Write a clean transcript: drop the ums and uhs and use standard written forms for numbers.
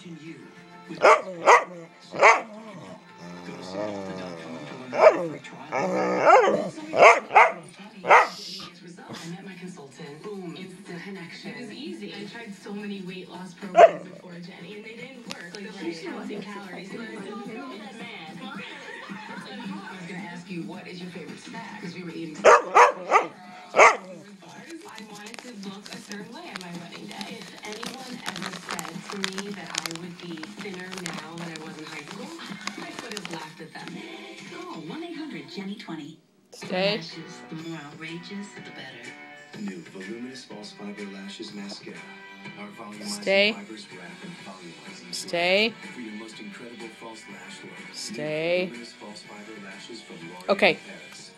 Imagine you with go to Samantha.com for a free trial. I met my consultant. Boom, instant connection. It was easy. I tried so many weight loss programs before, Jenny, and they didn't work. Like the counting calories. I was gonna ask you, what is your favorite snack? Because we were eating. I wanted to look a certain way on my wedding day. If anyone ever said to me that I would be thinner now than I was in high school, I would have laughed at them. Call 1-800-JENNY20. Stay. Lashes, the more outrageous, the better. New voluminous false fiber lashes mascara. Our volumizing Stay. fibers wrap and volumize. Stay. For your most incredible false lash look. Stay. Voluminous false fiber lashes from L'Oreal Okay. Paris.